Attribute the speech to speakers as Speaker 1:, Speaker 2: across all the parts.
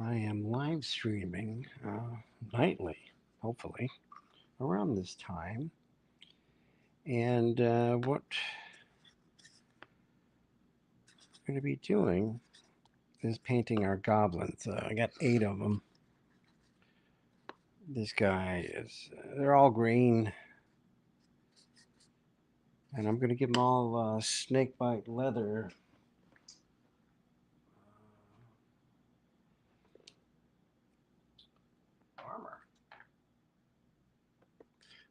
Speaker 1: I am live streaming nightly, hopefully, around this time. And what we're going to be doing is painting our goblins. I got 8 of them. This guy is, they're all green. And I'm going to give them all snakebite leather. Armor.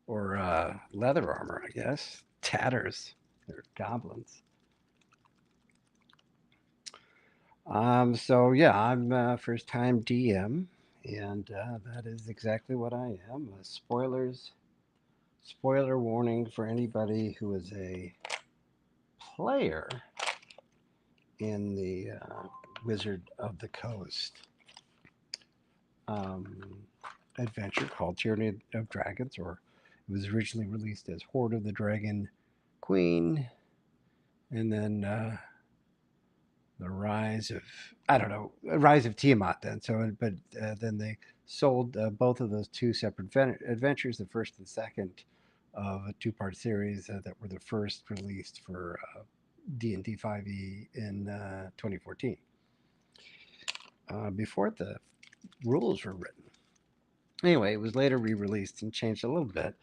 Speaker 1: Or leather armor, I guess. Tatters. They're goblins. So yeah, I'm first time DM, and that is exactly what I am. Spoiler warning for anybody who is a player in the Wizard of the Coast um, adventure called Tyranny of Dragons, or it was originally released as Horde of the Dragon Queen, and then the rise of rise of Tiamat. Then then they sold both of those two separate adventures, the first and second of a two-part series that were the first released for D&D 5e in 2014. Before the rules were written. Anyway, it was later re-released and changed a little bit.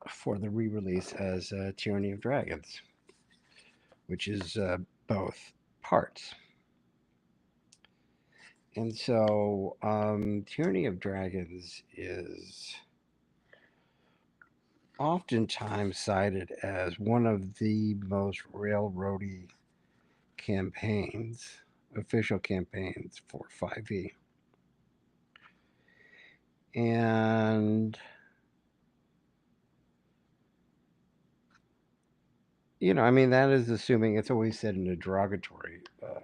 Speaker 1: For the re-release as Tyranny of Dragons, which is both parts. And so, Tyranny of Dragons is oftentimes cited as one of the most railroady campaigns, official campaigns for 5e. And, I mean, that is assuming it's always said in a derogatory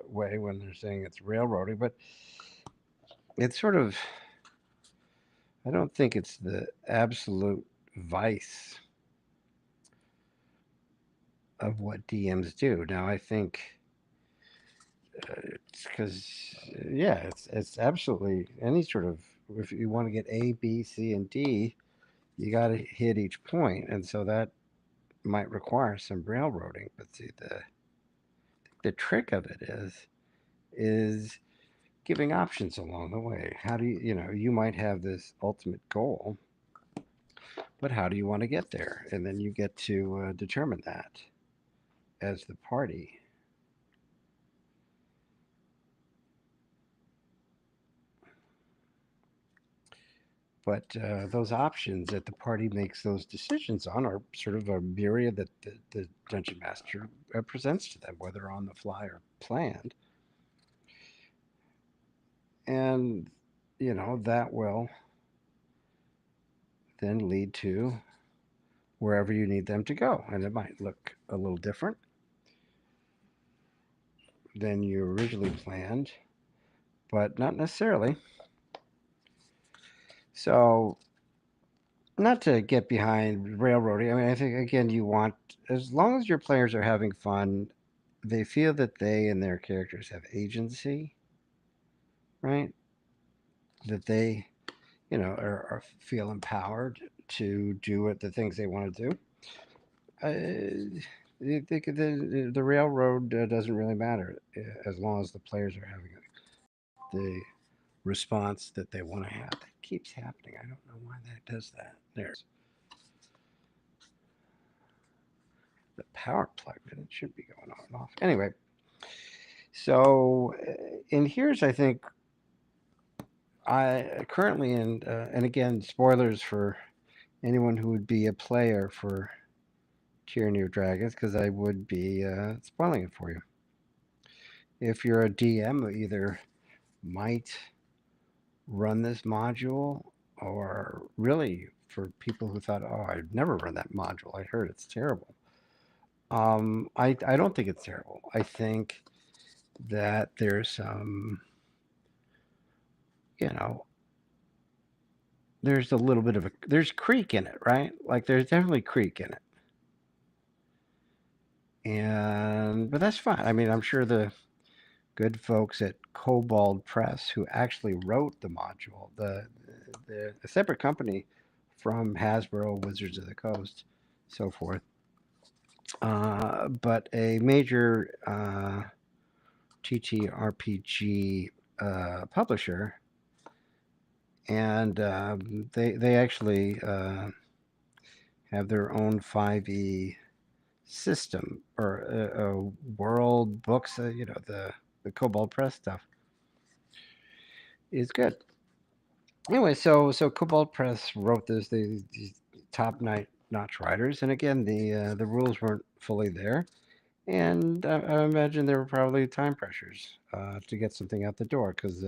Speaker 1: way when they're saying it's railroady, but it's sort of, I don't think it's the absolute vice of what DMs do. Now, I think it's because, yeah, it's absolutely any sort of, if you want to get A, B, C, and D, you got to hit each point, and so that might require some railroading. But see, the trick of it is giving options along the way. How do you might have this ultimate goal, but how do you want to get there? And then you get to determine that as the party. But those options that the party makes those decisions on are sort of a myriad that the dungeon master presents to them, whether on the fly or planned. And, that will then lead to wherever you need them to go. And it might look a little different than you originally planned, but not necessarily. So, not to get behind railroading, I mean, I think, again, you want, as long as your players are having fun, they feel that they and their characters have agency, right? That they, feel empowered to do the things they want to do. The railroad doesn't really matter as long as the players are having the response that they want to have. That keeps happening. I don't know why that does that. There's the power plug, and it should be going on and off. Anyway, so and here's, I think, I currently and again, spoilers for anyone who would be a player for Tyranny of Dragons, because I would be spoiling it for you. If you're a DM who either might run this module, or really for people who thought, oh, I'd never run that module, I heard it's terrible. I don't think it's terrible. I think that there's some, there's a little bit of there's creek in it, right? Like there's definitely creek in it. And but that's fine. I mean, I'm sure the good folks at Cobalt Press who actually wrote the module, the a separate company from Hasbro, Wizards of the Coast, so forth, but a major TTRPG publisher, and they actually have their own 5e system or world books. The Cobalt Press stuff is good. Anyway, so Cobalt Press wrote this. These top notch writers, and again, the rules weren't fully there, and I imagine there were probably time pressures to get something out the door because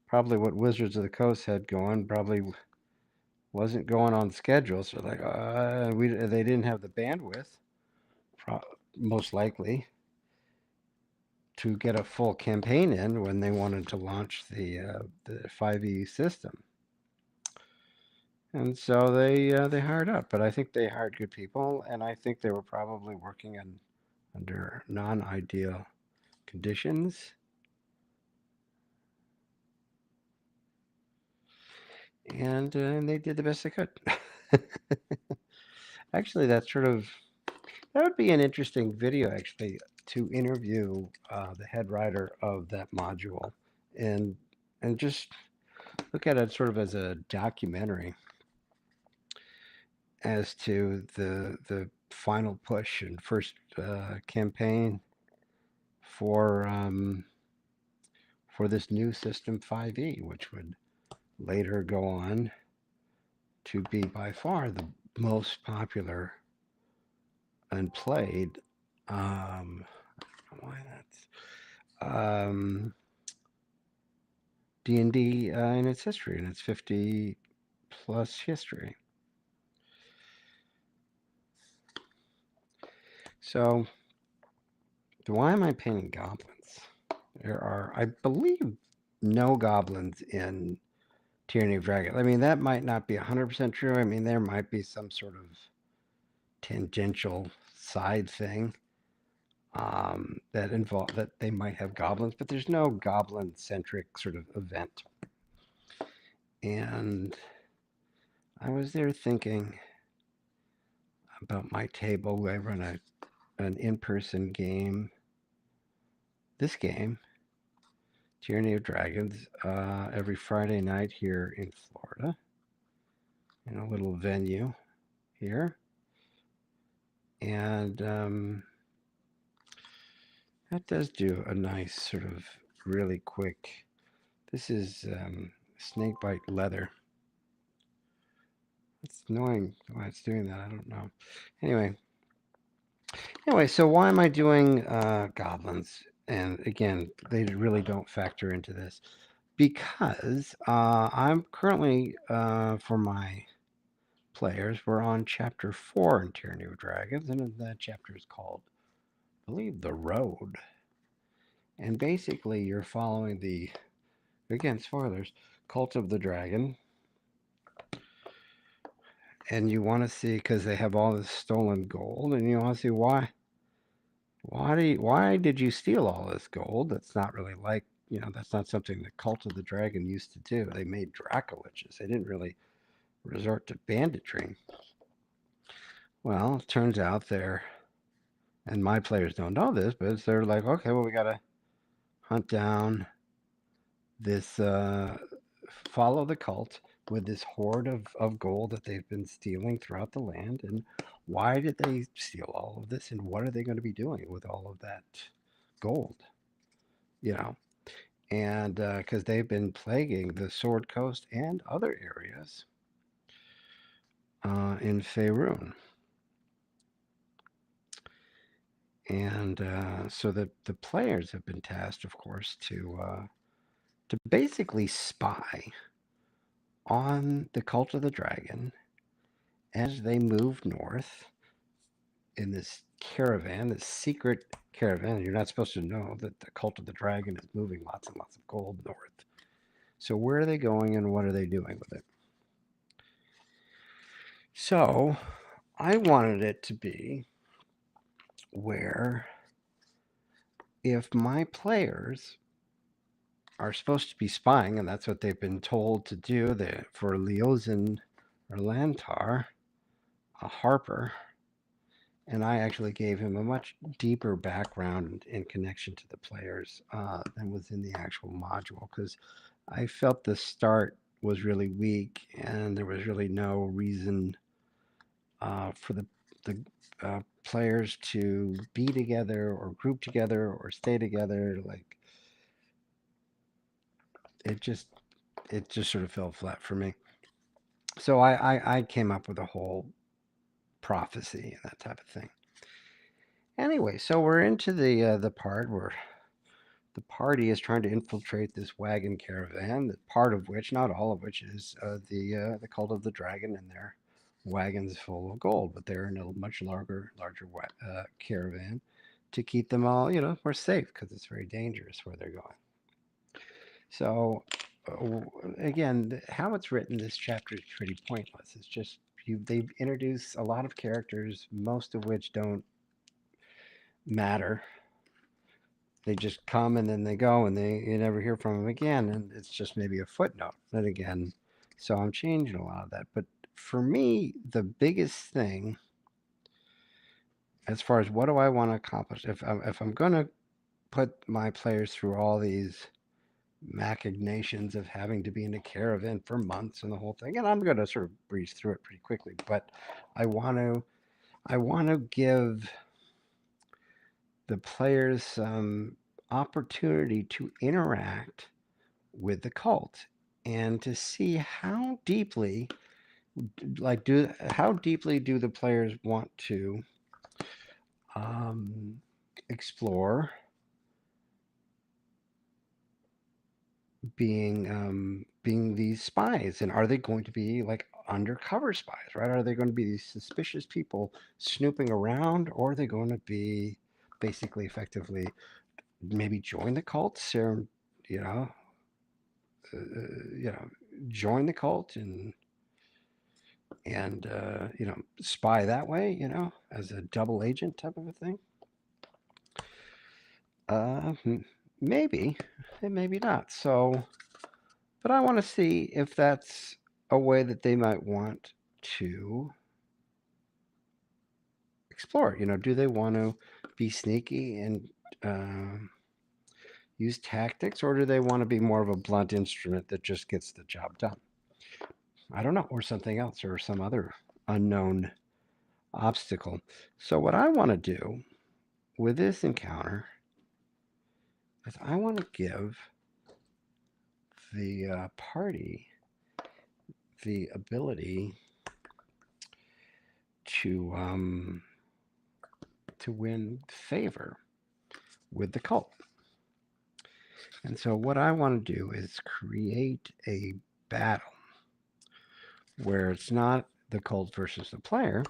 Speaker 1: probably what Wizards of the Coast had going probably wasn't going on schedule. So like, they didn't have the bandwidth, pro- most likely, to get a full campaign in when they wanted to launch the 5e system. And so they hired up, but I think they hired good people, and I think they were probably working under non-ideal conditions. And they did the best they could. Actually, that would be an interesting video actually to interview the head writer of that module and just look at it sort of as a documentary as to the final push and first campaign for this new system 5e, which would later go on to be by far the most popular and played. Why not? D&D in its history, in its 50 plus history. So, why am I painting goblins? There are, I believe, no goblins in Tyranny of Dragons. I mean, that might not be 100% true. I mean, there might be some sort of tangential side thing that they might have goblins, but there's no goblin-centric sort of event. And I was there thinking about my table. I run an in-person game. This game, Tyranny of Dragons, every Friday night here in Florida, in a little venue here. And that does do a nice sort of really quick. This is snakebite leather. It's annoying why it's doing that. I don't know. Anyway, so why am I doing goblins? And again, they really don't factor into this because I'm currently, for my players, we're on chapter 4 in Tyranny of Dragons, and that chapter is called, I believe, The Road. And basically, you're following again, spoilers, Cult of the Dragon. And you want to see, because they have all this stolen gold, and you want to see why. Why did you steal all this gold? That's not really like, that's not something the Cult of the Dragon used to do. They made Dracoliches. They didn't really resort to banditry. Well, it turns out and my players don't know this, but they're like, okay, well, we got to hunt down this, follow the cult with this hoard of gold that they've been stealing throughout the land. And why did they steal all of this? And what are they going to be doing with all of that gold? And because they've been plaguing the Sword Coast and other areas in Faerun. And so the players have been tasked, of course, to basically spy on the Cult of the Dragon as they move north in this caravan, this secret caravan. You're not supposed to know that the Cult of the Dragon is moving lots and lots of gold north. So where are they going and what are they doing with it? So I wanted it to be where if my players are supposed to be spying, and that's what they've been told to do for Leosin or Lantar, a Harper, and I actually gave him a much deeper background in connection to the players than was in the actual module, because I felt the start was really weak and there was really no reason for the players to be together or group together or stay together. Like it just sort of fell flat for me. So I came up with a whole prophecy and that type of thing. Anyway, so we're into the part where the party is trying to infiltrate this wagon caravan. Part of which, not all of which, is the cult of the dragon and their wagons full of gold. But they're in a much larger caravan to keep them all, more safe because it's very dangerous where they're going. So again, how it's written, this chapter is pretty pointless. It's just they introduce a lot of characters, most of which don't matter. They just come and then they go, and you never hear from them again, and it's just maybe a footnote. But again, so I'm changing a lot of that. But for me, the biggest thing, as far as what do I want to accomplish, if I'm going to put my players through all these machinations of having to be in a caravan for months and the whole thing, and I'm going to sort of breeze through it pretty quickly, but I want to give the players some opportunity to interact with the cult and to see how deeply do the players want to explore being these spies, and are they going to be like undercover spies, right? Are they going to be these suspicious people snooping around, or are they going to be basically effectively maybe join the cult, you know you know join the cult and spy that way, as a double agent type of a thing. uh Maybe and maybe not. So but I want to see if that's a way that they might want to explore. Do they want to be sneaky and use tactics, or do they want to be more of a blunt instrument that just gets the job done? I don't know, or something else, or some other unknown obstacle. So, what I want to do with this encounter is I want to give the party the ability to win favor with the cult. And so, what I want to do is create a battle where it's not the cult versus the player,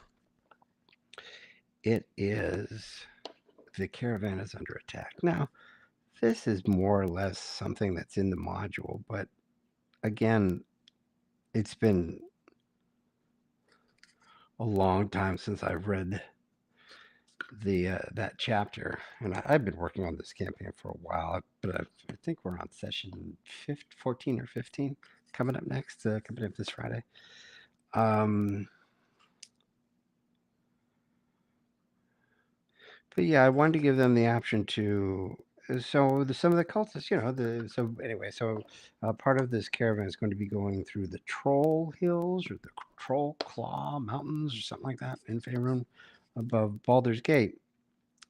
Speaker 1: it is the caravan is under attack. Now, this is more or less something that's in the module, but again, it's been a long time since I've read that chapter, and I've been working on this campaign for a while, but I think we're on session 14 or 15 coming up next, coming up this Friday. But yeah, I wanted to give them the option to. So some of the cultists, so anyway, so part of this caravan is going to be going through the Troll Hills or the Troll Claw Mountains or something like that in Faerun above Baldur's Gate.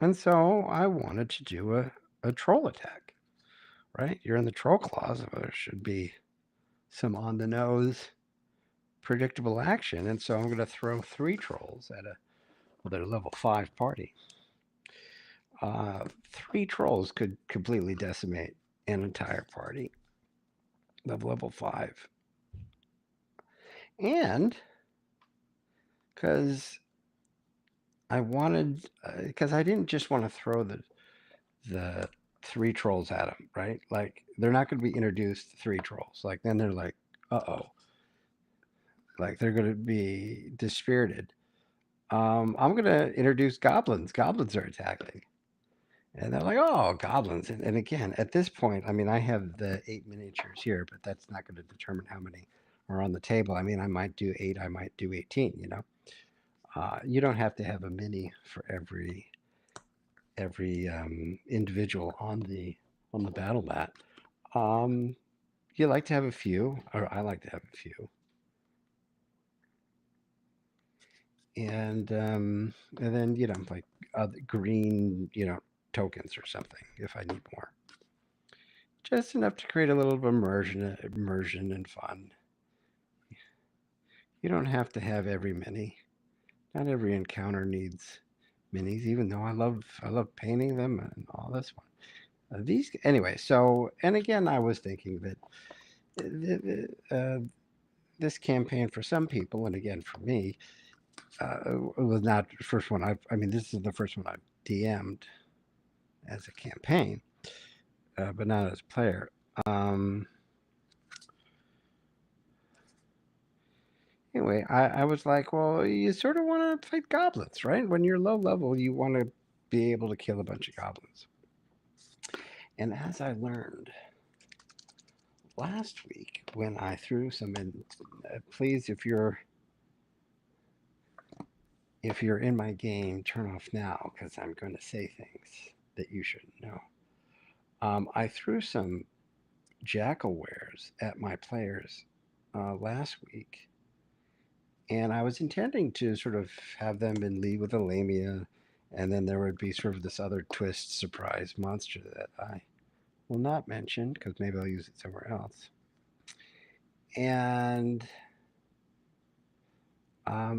Speaker 1: And so I wanted to do a troll attack, right? You're in the Troll Claws, there should be some on the nose, predictable action. And so I'm going to throw 3 trolls at they're level 5 party. 3 trolls could completely decimate an entire party of level 5. And because I wanted, because I didn't just want to throw the 3 trolls at them, right? Like, they're not going to be introduced 3 trolls. Like, then they're like, uh-oh. Like, they're going to be dispirited. I'm going to introduce goblins. Goblins are attacking. And they're like, oh, goblins. And again, at this point, I mean, I have the 8 miniatures here, but that's not going to determine how many are on the table. I mean, I might do 8, I might do 18, you know. You don't have to have a mini for every individual on the battle mat. Um, you like to have a few, or I like to have a few, and then like green tokens or something if I need more. Just enough to create a little of immersion and fun. You don't have to have every mini. Not every encounter needs minis, even though I love painting them and all this one. These anyway. So, and again, I was thinking that this campaign for some people, and again for me, was not the first one. I mean, this is the first one I've DM'd as a campaign, but not as a player. Anyway, I was like, well, you sort of want to fight goblins, right? When you're low level, you want to be able to kill a bunch of goblins. And as I learned last week when I threw some in, please, if you're in my game, turn off now because I'm going to say things that you shouldn't know. I threw some jackal wares at my players last week, and I was intending to sort of have them in lead with a lamia, and then there would be sort of this other twist surprise monster that I will not mention because maybe I'll use it somewhere else. And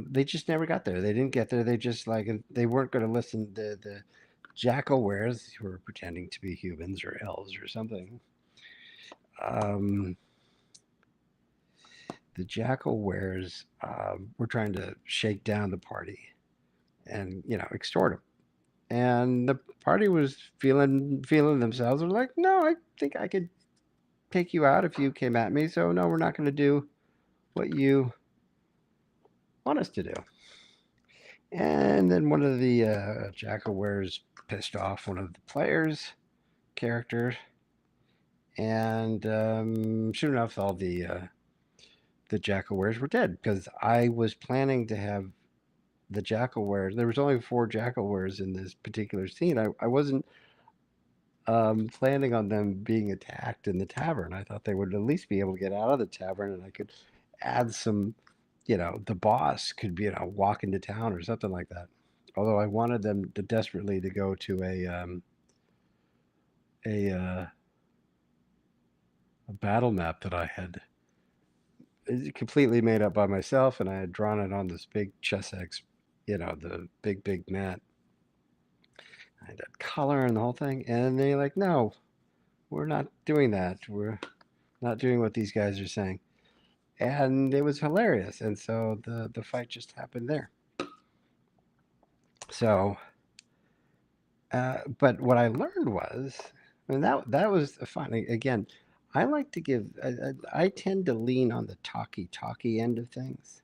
Speaker 1: they just never got there. They didn't get there. They just they weren't going to listen to the jackal wares who were pretending to be humans or elves or something. The jackal wares were trying to shake down the party and extort them. And the party was feeling themselves. They're like, no, I think I could take you out if you came at me. So no, we're not going to do what you want us to do. And then one of the jackal wares pissed off one of the players' characters, and sure enough, all the jackal wares were dead because I was planning to have the jackal wares. There was only 4 jackal wares in this particular scene. I wasn't planning on them being attacked in the tavern. I thought they would at least be able to get out of the tavern, and I could add some. The boss could be walk into town or something like that. Although I wanted them to desperately to go to a battle map that I had completely made up by myself, and I had drawn it on this big Chessex, the big mat. I had color and the whole thing, and they're like, no, we're not doing that. We're not doing what these guys are saying. And it was hilarious, and so the fight just happened there. So, but what I learned was, and that was fun. Again, I like to give. I tend to lean on the talky end of things.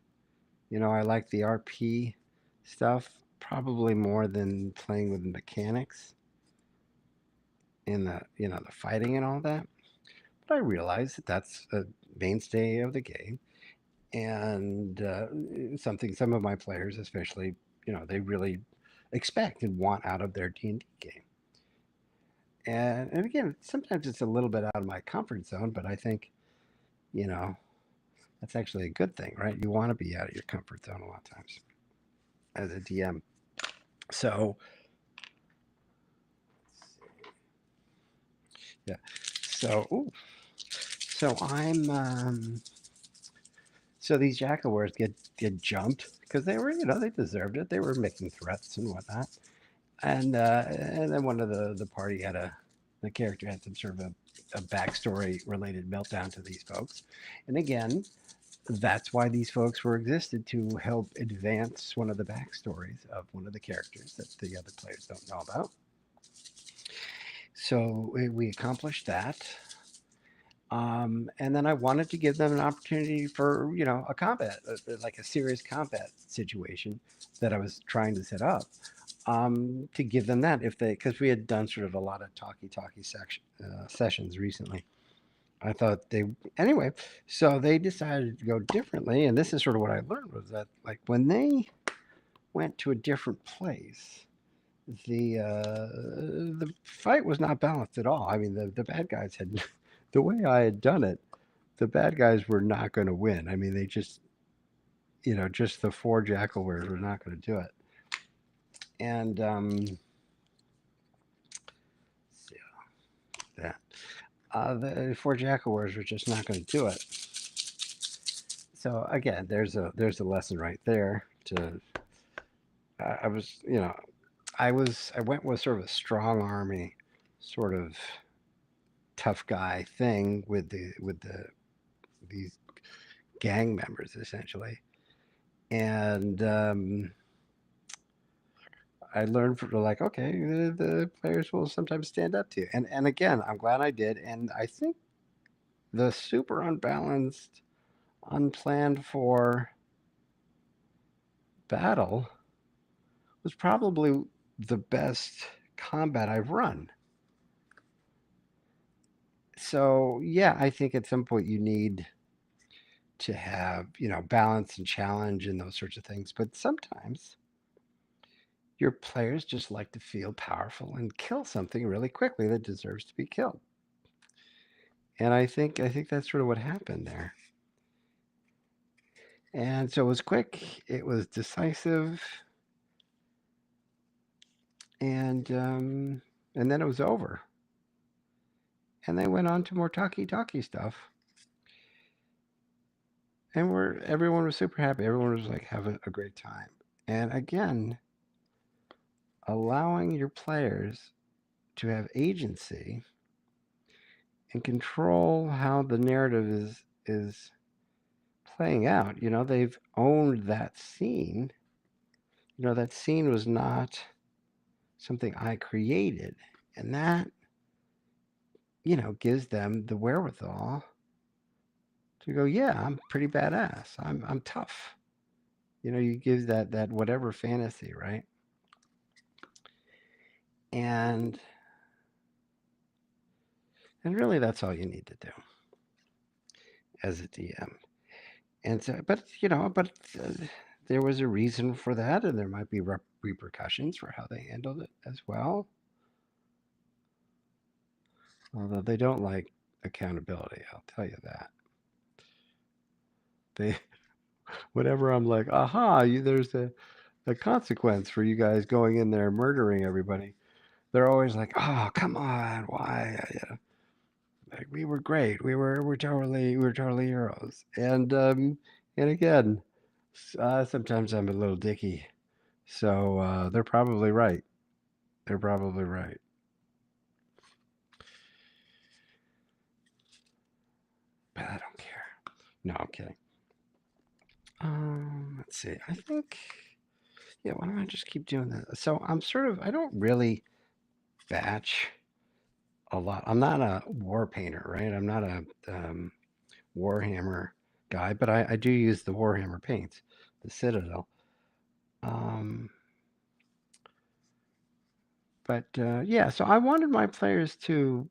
Speaker 1: I like the RP stuff probably more than playing with mechanics and the fighting and all that. But I realize that that's a mainstay of the game, and something some of my players, especially, they really expect and want out of their D&D game. And again, sometimes it's a little bit out of my comfort zone, but I think, that's actually a good thing, right? You want to be out of your comfort zone a lot of times as a DM. So, yeah. So I'm so these jackal wares get jumped because they were, they deserved it. They were making threats and whatnot. And then one of the party had the character had some sort of a backstory related meltdown to these folks. And again, that's why these folks were existed, to help advance one of the backstories of one of the characters that the other players don't know about. So we accomplished that. And then I wanted to give them an opportunity for, a combat, like a serious combat situation that I was trying to set up. to give them that if they, because we had done sort of a lot of talkie sessions recently. I thought they, anyway, so they decided to go differently. And this is sort of what I learned was that, like, when they went to a different place, the fight was not balanced at all. I mean, the bad guys had, the way I had done it, the bad guys were not going to win. I mean, they just, just the four jackalwares were not going to do it. And see that the four jackalwares were just not going to do it. So again, there's a lesson right there. To I was I went with sort of a strong army, sort of tough guy thing with these gang members essentially, and I learned from like, okay, the players will sometimes stand up to you, and again, I'm glad I did, and I think the super unbalanced, unplanned for battle was probably the best combat I've run. So yeah, I think at some point you need to have, balance and challenge and those sorts of things. But sometimes your players just like to feel powerful and kill something really quickly that deserves to be killed. And I think that's sort of what happened there. And so it was quick, it was decisive, and then it was over. And they went on to more talkie stuff. And everyone was super happy. Everyone was like having a great time. And again, allowing your players to have agency and control how the narrative is playing out. They've owned that scene. That scene was not something I created, and that gives them the wherewithal to go, yeah, I'm pretty badass. I'm tough. You give that whatever fantasy, right? And really that's all you need to do as a DM. And so, but there was a reason for that, and there might be repercussions for how they handled it as well. Although they don't like accountability, I'll tell you that. They, whenever I'm like, aha, there's a consequence for you guys going in there murdering everybody, they're always like, oh, come on, why? Like, we were great. We were totally heroes. And again, sometimes I'm a little dicky. So they're probably right. They're probably right. But I don't care. No, I'm kidding. Let's see. I think, yeah, why don't I just keep doing that? So I don't really batch a lot. I'm not a war painter, right? I'm not a Warhammer guy, but I do use the Warhammer paints, the Citadel. Um, but yeah, so I wanted my players to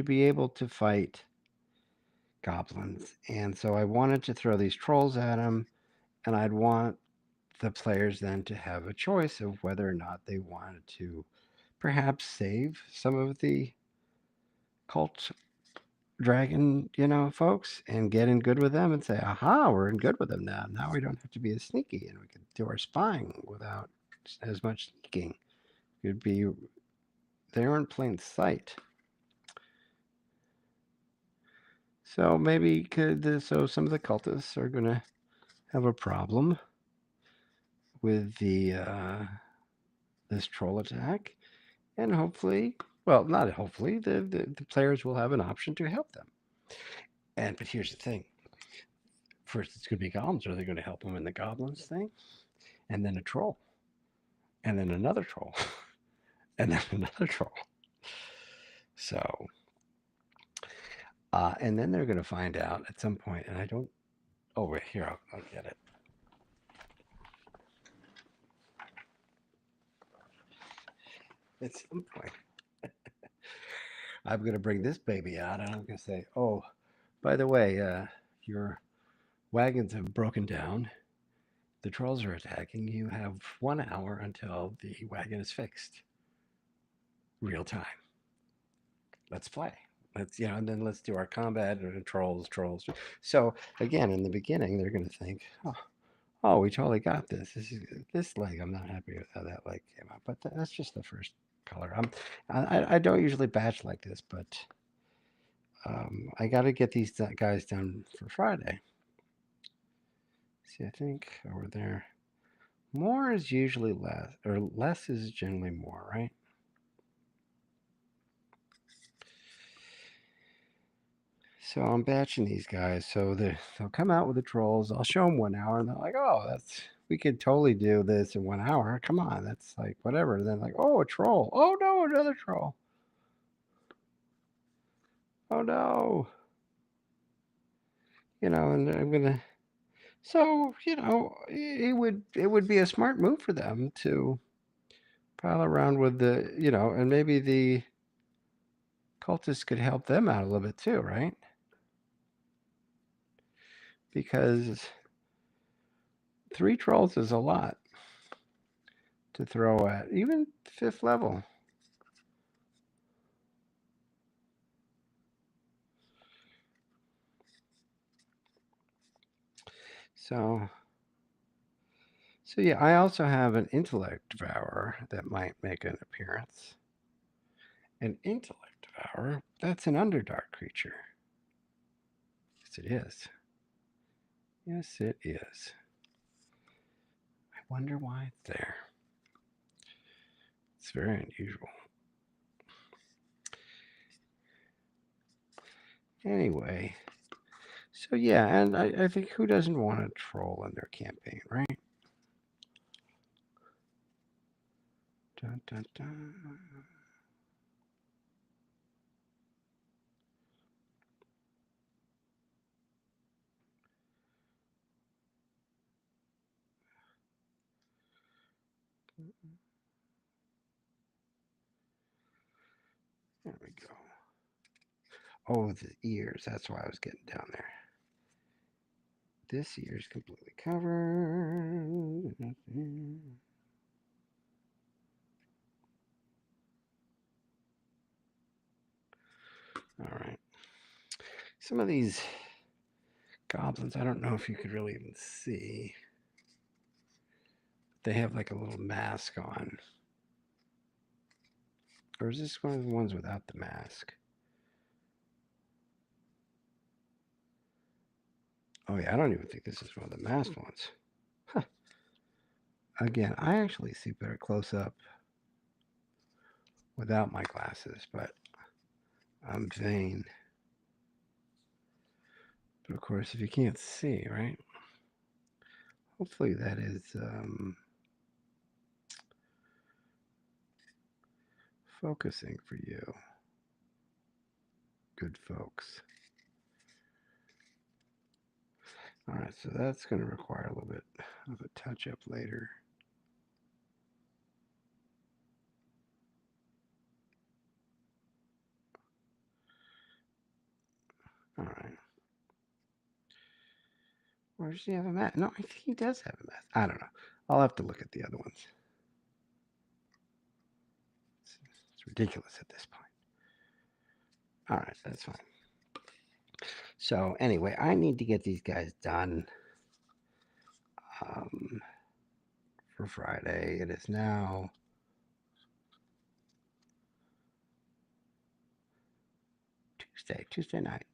Speaker 1: be able to fight goblins, and so I wanted to throw these trolls at them, and I'd want the players then to have a choice of whether or not they wanted to perhaps save some of the cult dragon, folks, and get in good with them and say, aha, we're in good with them now. Now we don't have to be as sneaky and we can do our spying without as much sneaking. It'd be there in plain sight. So maybe so some of the cultists are going to have a problem with this troll attack, and hopefully, well, not hopefully, the players will have an option to help them. But here's the thing: first, it's going to be goblins. Are they going to help them in the goblins thing? And then a troll, and then another troll, and then another troll. So, and then they're going to find out at some point, and I don't. Oh, wait, here, I'll get it. At some point, I'm going to bring this baby out and I'm going to say, oh, by the way, your wagons have broken down. The trolls are attacking. You have 1 hour until the wagon is fixed. Real time. Let's play. Let's, and then let's do our combat or trolls. So again, in the beginning, they're going to think, oh, we totally got this. This leg. I'm not happy with how that leg came out, but that's just the first color. I don't usually batch like this, but I got to get these guys done for Friday. See, I think over there, more is usually less, or less is generally more, right? So I'm batching these guys. So they'll come out with the trolls. I'll show them 1 hour, and they're like, "Oh, we could totally do this in 1 hour. Come on, that's like whatever." And then like, "Oh, a troll! Oh no, another troll! Oh no!" And I'm gonna. So it would be a smart move for them to pile around with and maybe the cultists could help them out a little bit too, right? Because 3 trolls is a lot to throw at even 5th level. So yeah, I also have an intellect devourer that might make an appearance. An intellect devourer, that's an underdark creature. Yes, it is. Yes, it is. I wonder why it's there. It's very unusual. Anyway, so yeah, and I think who doesn't want a troll in their campaign, right? Dun, dun, dun. There we go. Oh, the ears. That's why I was getting down there. This ear is completely covered. All right. Some of these goblins, I don't know if you could really even see. They have like a little mask on. Or is this one of the ones without the mask? Oh, yeah, I don't even think this is one of the masked ones. Huh. Again, I actually see better close up without my glasses, but I'm vain. But of course, if you can't see, right? Hopefully that is focusing for you, good folks. All right, so that's going to require a little bit of a touch up later. All right. Or does he have a mask? No, I think he does have a mask. I don't know. I'll have to look at the other ones. It's ridiculous at this point. All right, that's fine. So anyway, I need to get these guys done um, for Friday. It is now Tuesday night.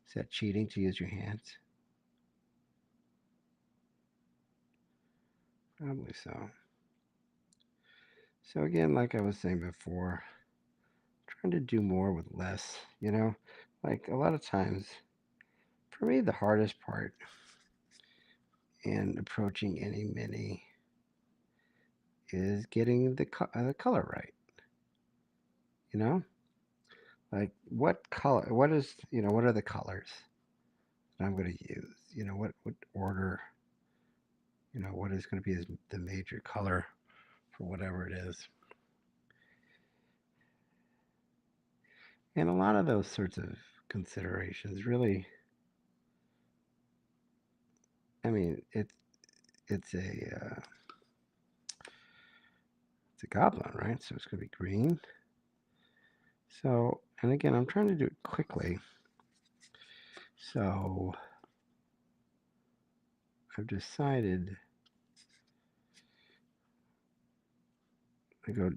Speaker 1: Is that cheating to use your hands? Probably so. So again, like I was saying before, trying to do more with less, like a lot of times, for me, the hardest part in approaching any mini is getting the color right. You know, like what color? What are the colors that I'm going to use? What order what is going to be the major color for whatever it is. And a lot of those sorts of considerations really, I mean, it's a goblin, right? So it's going to be green. So, and again, I'm trying to do it quickly. So I've decided to go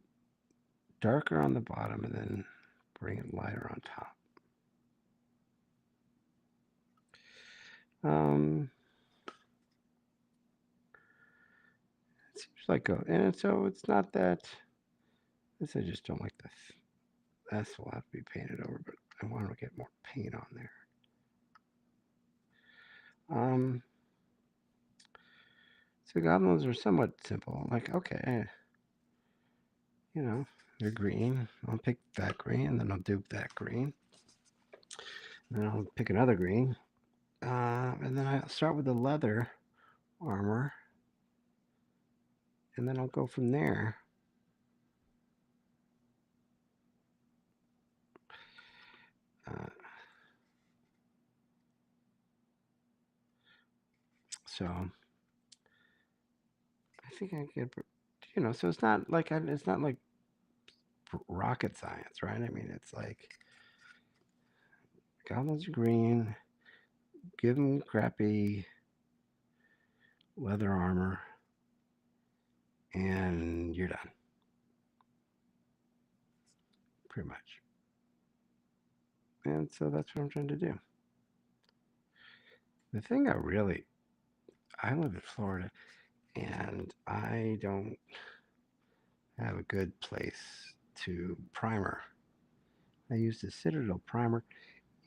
Speaker 1: darker on the bottom and then bring it lighter on top. It seems like and so it's not that. This I just don't like this. This will have to be painted over, but I want to get more paint on there. So goblins are somewhat simple. Like, okay, they're green. I'll pick that green, and then I'll do that green. And then I'll pick another green. And then I'll start with the leather armor. And then I'll go from there. So I think I could, so it's not like rocket science, right? I mean, it's like goblins are green. Give them crappy leather armor, and you're done. Pretty much. And so that's what I'm trying to do. The thing I live in Florida, and I don't have a good place to primer. I use the Citadel primer,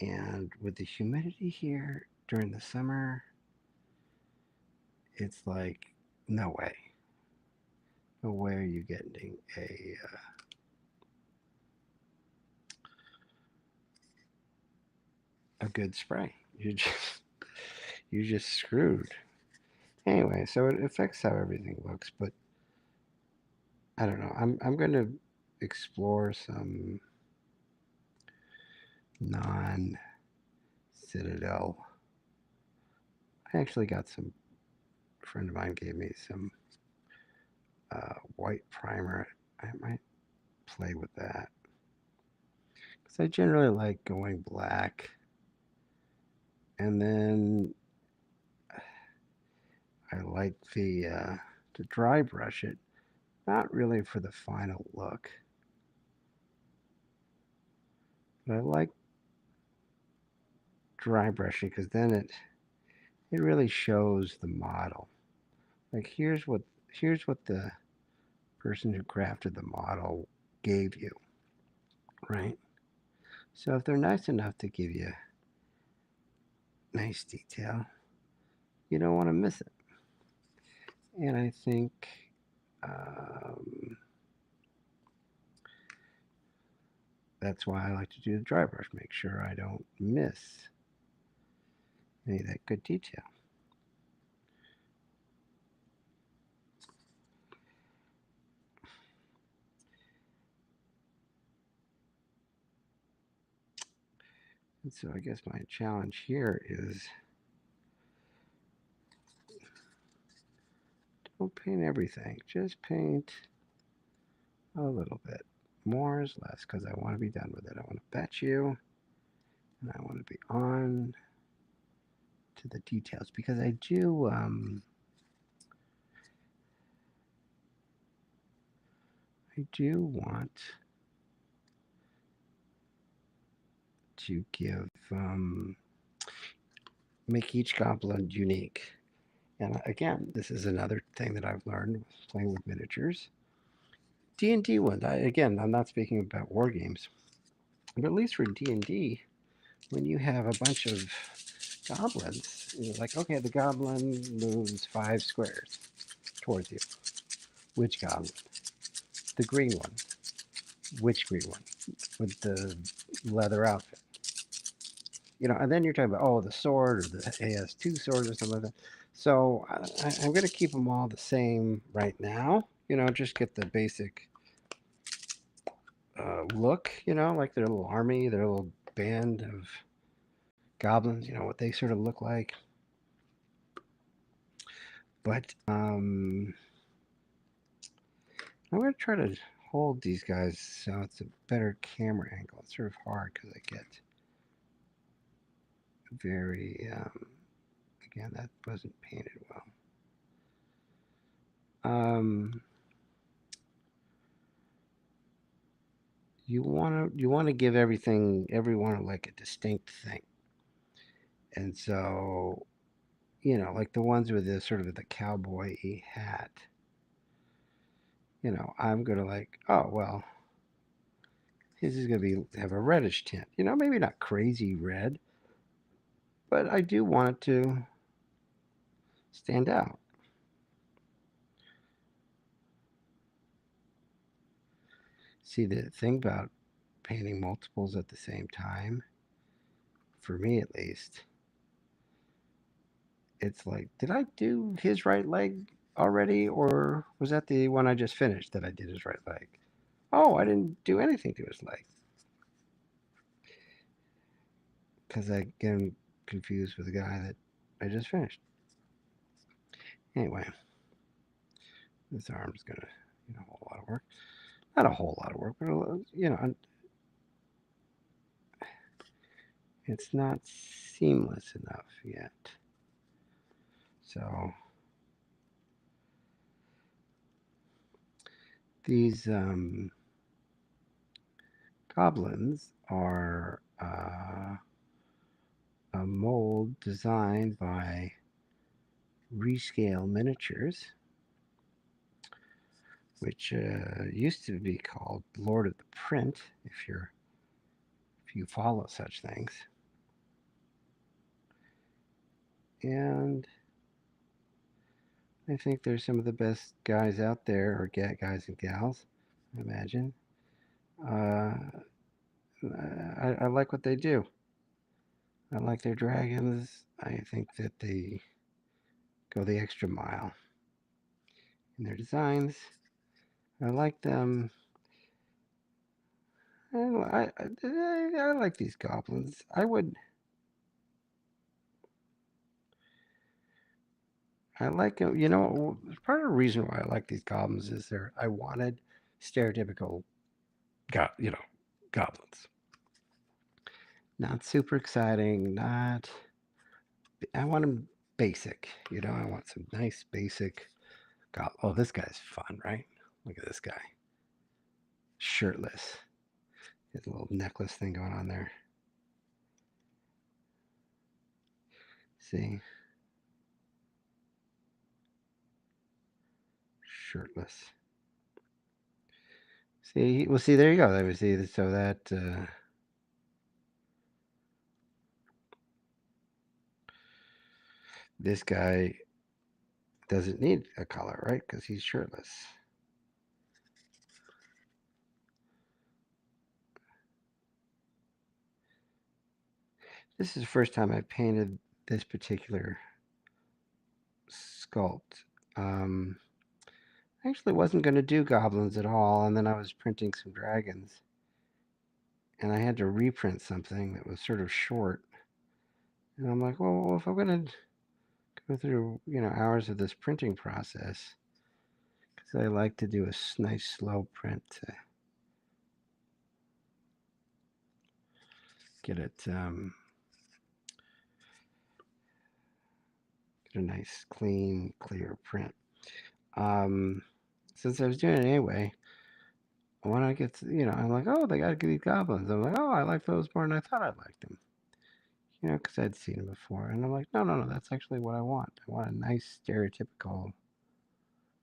Speaker 1: and with the humidity here during the summer, it's like, no way. No way are you getting a good spray. You're just screwed. Anyway, so it affects how everything looks, but I don't know. I'm going to explore some non-Citadel. I actually got a friend of mine gave me some white primer. I might play with that. Because I generally like going black. And then I like to dry brush it. Not really for the final look. But I like dry brushing because then it really shows the model. Like here's what the person who crafted the model gave you, right? So if they're nice enough to give you nice detail, you don't want to miss it. And I think that's why I like to do the dry brush. Make sure I don't miss any of that good detail. And so I guess my challenge here is don't paint everything. Just paint a little bit. More is less because I want to be done with it. I want to batch you and I want to be on to the details because I do want to give make each goblin unique. And again, this is another thing that I've learned playing with miniatures. D&D ones. Again, I'm not speaking about war games, but at least for D&D, when you have a bunch of goblins, you're like, okay, the goblin moves 5 squares towards you. Which goblin? The green one. Which green one? With the leather outfit. And then you're talking about, the sword or the AS2 sword or something like that. So I'm going to keep them all the same right now. Just get the basic look. Like their little army, their little band of goblins. What they sort of look like. But I'm going to try to hold these guys so it's a better camera angle. It's sort of hard because I get very, again, that wasn't painted well. You want to give everyone like a distinct thing. And so, like the ones with the sort of the cowboy hat, I'm gonna like, oh well, his is gonna have a reddish tint. Maybe not crazy red, but I do want it to stand out. See, the thing about painting multiples at the same time, for me at least, it's like, did I do his right leg already, or was that the one I just finished that I did his right leg? Oh, I didn't do anything to his leg because I get him confused with the guy that I just finished. Anyway, this arm's gonna, a whole lot of work. Not a whole lot of work, but it's not seamless enough yet. So these goblins are a mold designed by Rescale Miniatures, which used to be called Lord of the Print, if you follow such things. And I think they're some of the best guys out there, or guys and gals, I imagine. I like what they do. I like their dragons. I think that they go the extra mile in their designs. I like them. I like these goblins. I like them. Part of the reason why I like these goblins is I wanted stereotypical, goblins. Not super exciting. Not. I want them basic. I want some nice basic. Oh, this guy's fun, right? Look at this guy, shirtless. His little necklace thing going on there. See, shirtless. See, well, see, there you go. That was see, so that this guy doesn't need a color, right? Because he's shirtless. This is the first time I painted this particular sculpt. I actually wasn't going to do goblins at all, and then I was printing some dragons, and I had to reprint something that was sort of short. And I'm like, well, if I'm going to go through, hours of this printing process, because I like to do a nice slow print to get it, get a nice, clean, clear print. Since I was doing it anyway, when I get to, I'm like, oh, they got to get these goblins. I'm like, oh, I like those more than I thought I liked them. Because I'd seen them before. And I'm like, no, no, no, that's actually what I want. I want a nice, stereotypical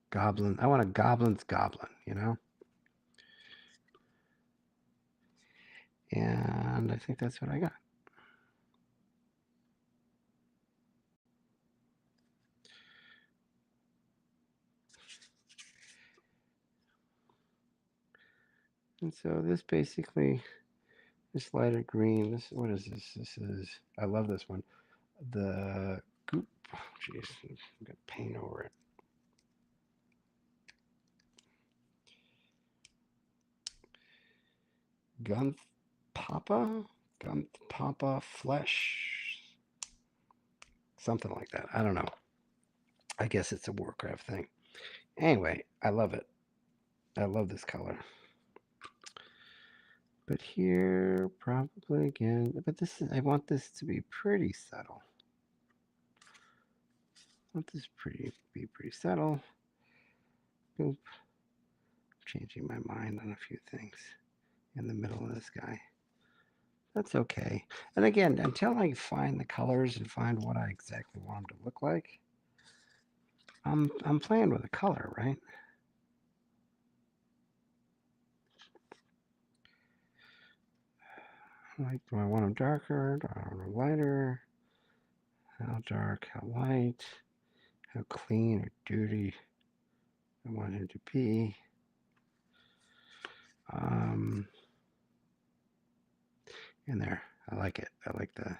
Speaker 1: goblin. I want a goblin's goblin, And I think that's what I got. And so this basically, this lighter green, what is this? I love this one. The Goop Jeez, I've got paint over it. Gunth Papa? Gunth Papa Flesh? Something like that. I don't know. I guess it's a Warcraft thing. Anyway, I love it. I love this color. But here, probably again, but this is, I want this to be pretty subtle. I want this be pretty subtle. Boop. Changing my mind on a few things in the middle of this guy. That's okay. And again, until I find the colors and find what I exactly want them to look like, I'm playing with a color, right? Like, do I want them darker? Do I want them lighter? How dark? How light? How clean or dirty I want him to be? In there, I like it. I like the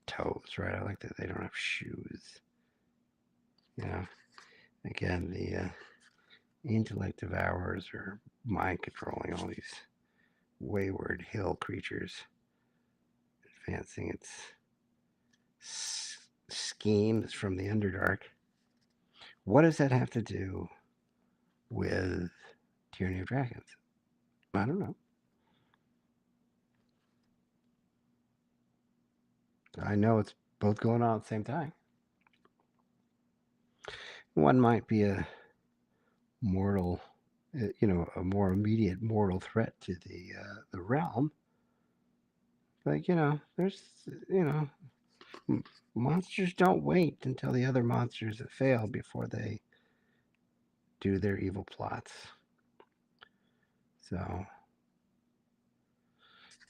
Speaker 1: toes, right? I like that they don't have shoes. Yeah. Again, the intellect devourers are mind controlling all these wayward hill creatures, advancing its schemes from the Underdark. What does that have to do with Tyranny of Dragons? I don't know. I know it's both going on at the same time. One might be a mortal, a more immediate mortal threat to the realm. But there's, you know, monsters don't wait until the other monsters have failed before they do their evil plots. So,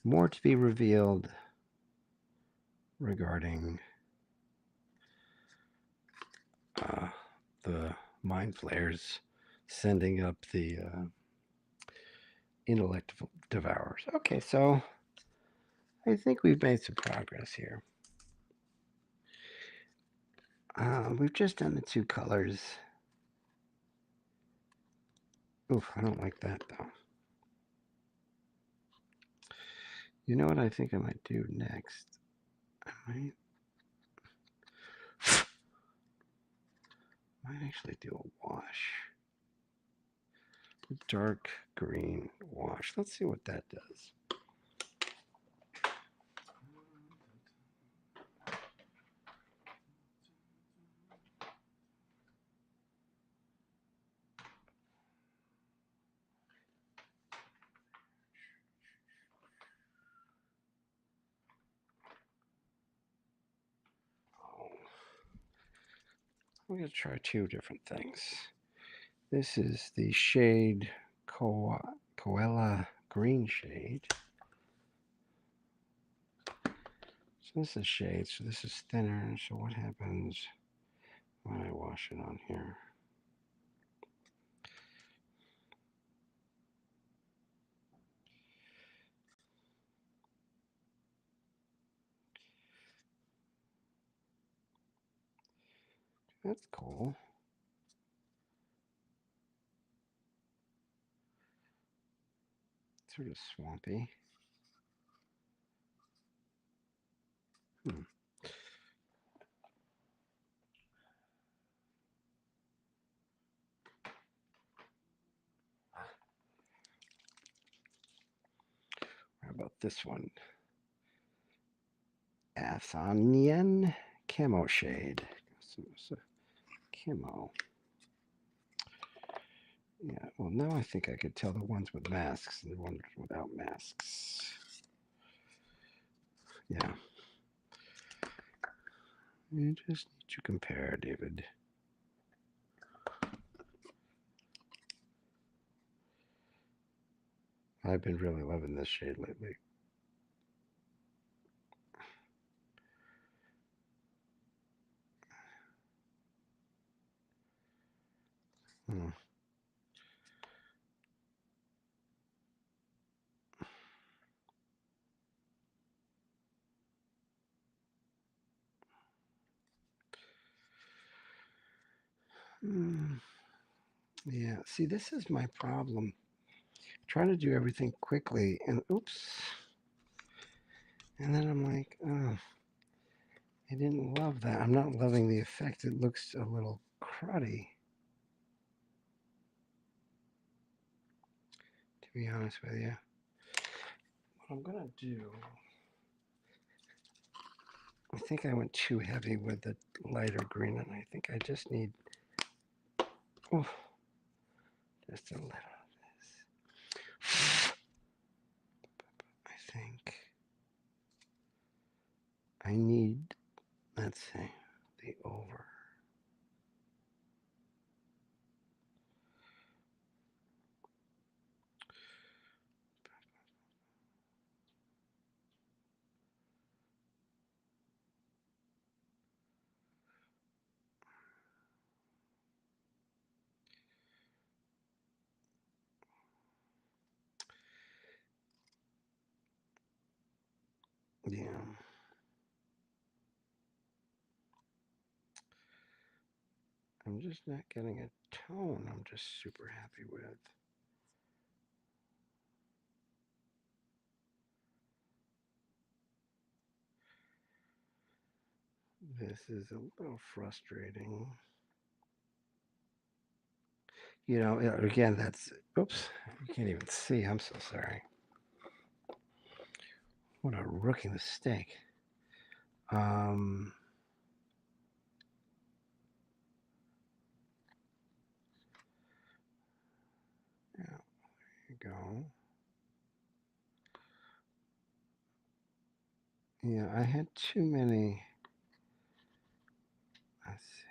Speaker 1: more to be revealed regarding the mind flayers sending up the intellect devourers. Okay, so I think we've made some progress here. We've just done the two colors. Oof, I don't like that though. You know what I think I might do next? I might actually do a wash. Dark green wash. Let's see what that does. I'm going to try two different things. This is the shade Koala Green shade. So this is shade, so this is thinner. So what happens when I wash it on here? That's cool. Sort of swampy. How about this one? Athonian Camo shade. So, camo. Yeah, well, now I think I could tell the ones with masks and the ones without masks. Yeah. You just need to compare, David. I've been really loving this shade lately. Hmm. Mm, yeah, see, this is my problem. Trying to do everything quickly, and oops. And then I'm like, oh, I didn't love that. I'm not loving the effect. It looks a little cruddy, to be honest with you. What I'm going to do, I think I went too heavy with the lighter green, and I think I just need, oh, just a little of this. I think I need, let's see, the over. Yeah. I'm just not getting a tone I'm just super happy with. This is a little frustrating. You know, again, that's, oops, you can't even see. I'm so sorry. What a rookie mistake. Um, yeah, there you go. Yeah, I had too many. Let's see.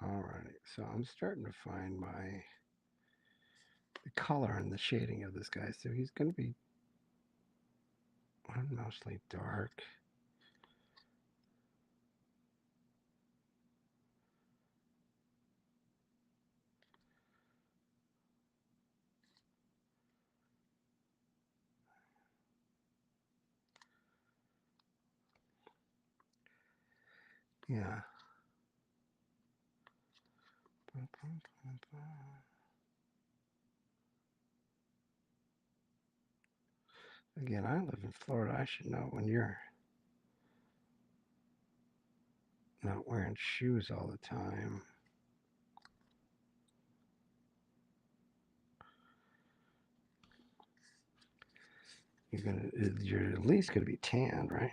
Speaker 1: All right, so I'm starting to find the color and the shading of this guy. So he's going to be mostly dark. Yeah. Again, I live in Florida. I should know when you're not wearing shoes all the time. You're at least gonna be tanned, right?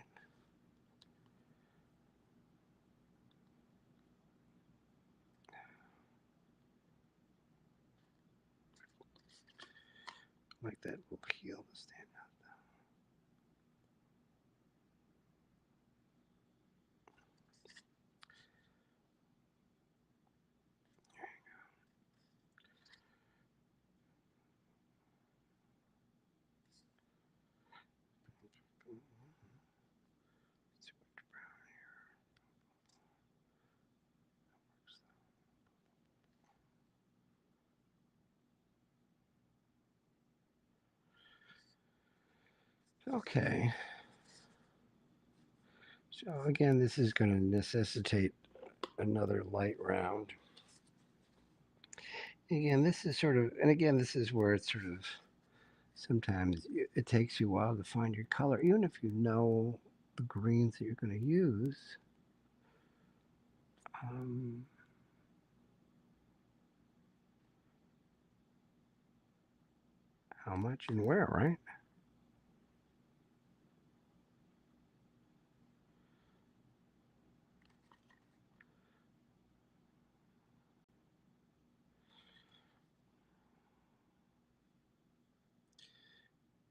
Speaker 1: Like that will heel to stand out. Too much brown here. Okay. So again, this is going to necessitate another light round. Again, this is sort of, and again, this is where it's sort of sometimes it takes you a while to find your color, even if you know the greens that you're going to use. Um, how much and where, right?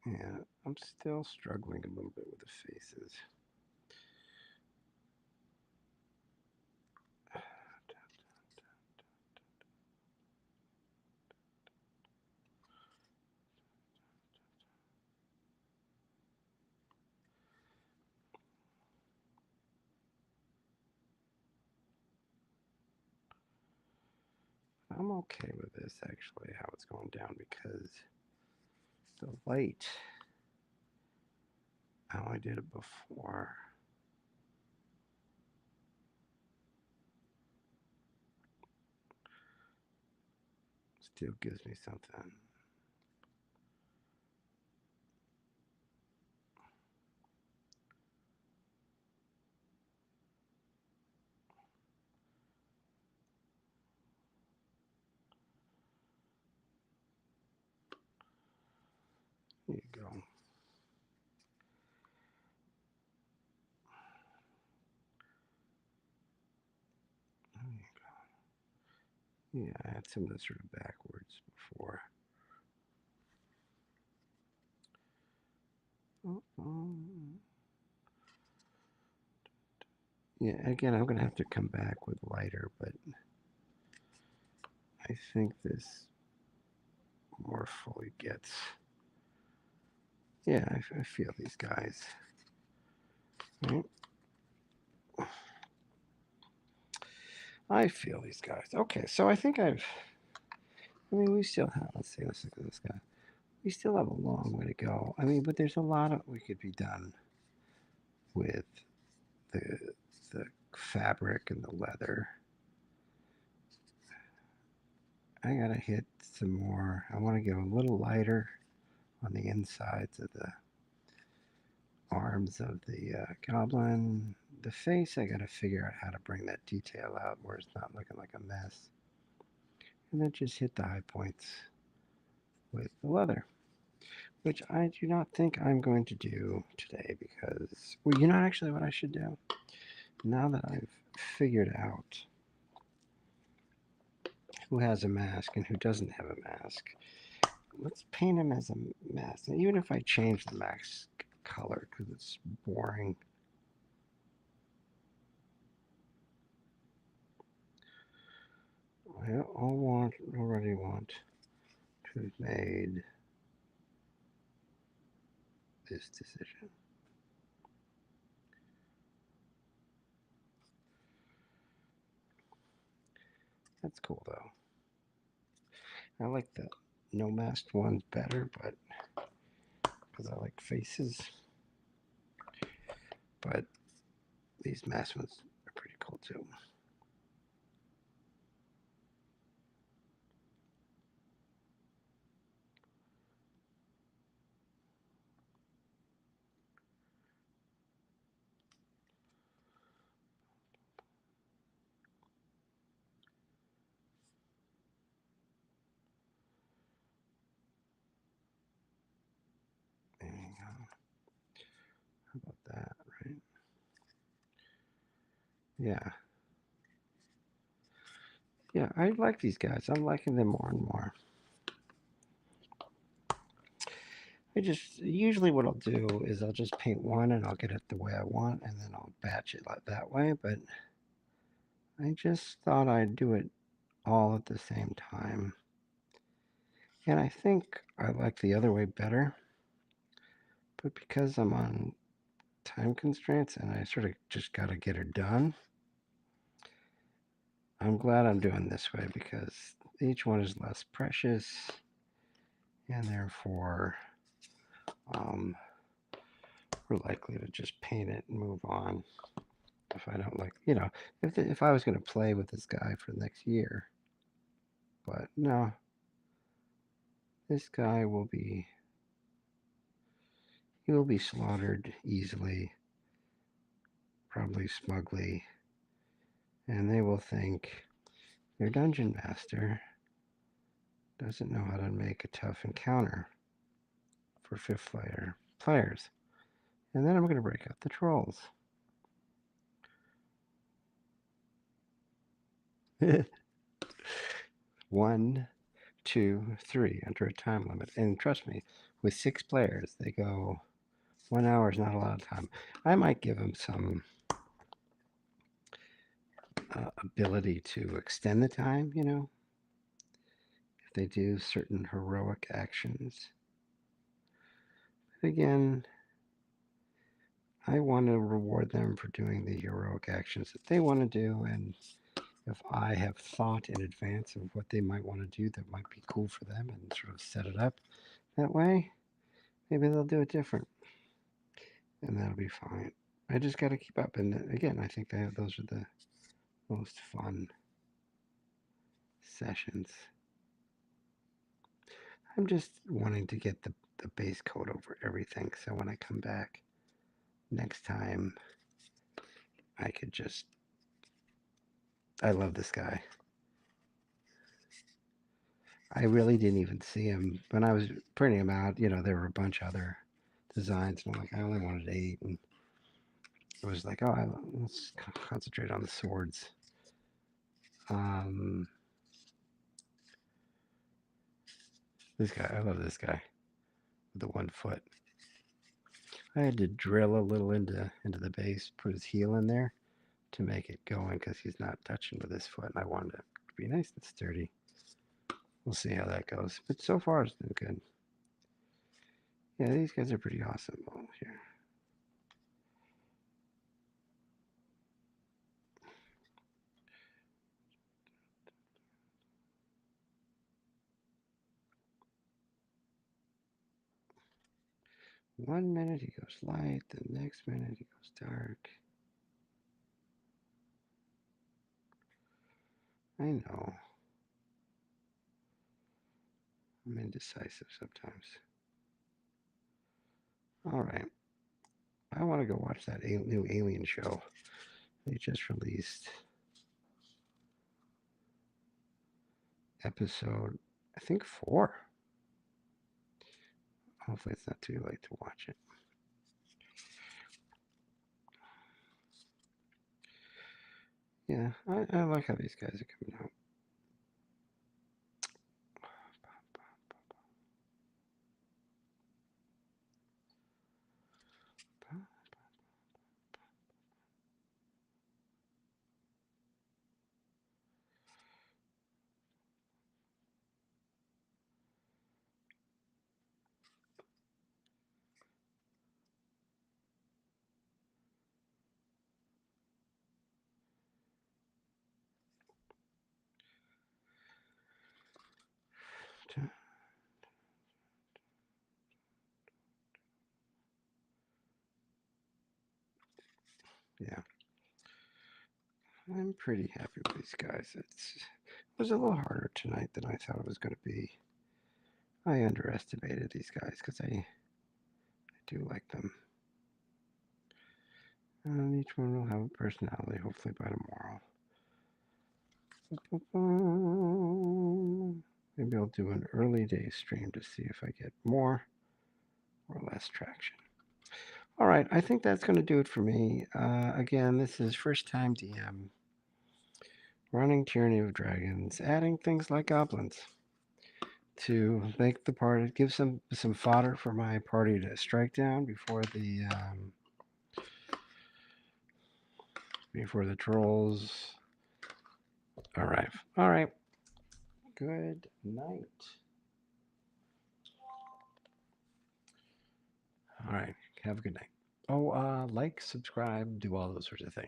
Speaker 1: Yeah, I'm still struggling a little bit with the faces. I'm okay with this actually, how it's going down, because the light, how I did it before, still gives me something. There you go. There you go. Yeah, I had some of this sort of backwards before. Yeah, again, I'm going to have to come back with lighter, but I think this more fully gets. Yeah, I feel these guys. Right? I feel these guys. Okay, so I think I've. I mean, we still have. Let's see. Let's look at this guy. We still have a long way to go. I mean, but there's a lot of we could be done with the the fabric and the leather. I gotta hit some more. I want to go a little lighter on the insides of the arms of the goblin. The face, I gotta figure out how to bring that detail out where it's not looking like a mess. And then just hit the high points with the leather, which I do not think I'm going to do today because, well, you know actually what I should do? Now that I've figured out who has a mask and who doesn't have a mask, let's paint him as a mask. And even if I change the mask color because it's boring, I already want to have made this decision. That's cool though. I like the no masked ones better, but because I like faces. But these masked ones are pretty cool too. There you go. How about that, right? Yeah. Yeah, I like these guys. I'm liking them more and more. I just usually what I'll do is I'll just paint one and I'll get it the way I want and then I'll batch it like that way. But I just thought I'd do it all at the same time. And I think I like the other way better. But because I'm on time constraints and I sort of just got to get her done, I'm glad I'm doing this way because each one is less precious and therefore um, we're likely to just paint it and move on. If I don't like, if I was going to play with this guy for the next year, but no, this guy he will be slaughtered easily, probably smugly, and they will think their dungeon master doesn't know how to make a tough encounter for fifth players. And then I'm going to break out the trolls. 1, 2, 3 under a time limit. And trust me, with 6 players, they go 1 hour is not a lot of time. I might give them some ability to extend the time, if they do certain heroic actions. But again, I want to reward them for doing the heroic actions that they want to do, and if I have thought in advance of what they might want to do that might be cool for them and sort of set it up that way, maybe they'll do it different, and that'll be fine. I just got to keep up. And again, I think those are the most fun sessions. I'm just wanting to get the base coat over everything, so when I come back next time, I could just. I love this guy. I really didn't even see him when I was printing him out. There were a bunch of other designs, and I'm like, I only wanted 8, and it was like, oh, let's concentrate on the swords. Um, this guy, I love this guy with the 1 foot. I had to drill a little into the base, put his heel in there to make it going because he's not touching with his foot, and I wanted it to be nice and sturdy. We'll see how that goes, but so far it's been good. Yeah, these guys are pretty awesome. Oh, here. 1 minute he goes light, the next minute he goes dark. I know. I'm indecisive sometimes. All right. I want to go watch that new Alien show they just released. Episode, I think 4. Hopefully it's not too late to watch it. Yeah, I like how these guys are coming out. Yeah, I'm pretty happy with these guys. It was a little harder tonight than I thought it was going to be. I underestimated these guys because I do like them. And each one will have a personality, hopefully by tomorrow. Maybe I'll do an early day stream to see if I get more or less traction. All right, I think that's going to do it for me. Again, this is first time DM, running Tyranny of Dragons, adding things like goblins to make the party, give some fodder for my party to strike down before the trolls arrive. All right. Good night. All right. Have a good night. Oh, like, subscribe, do all those sorts of things.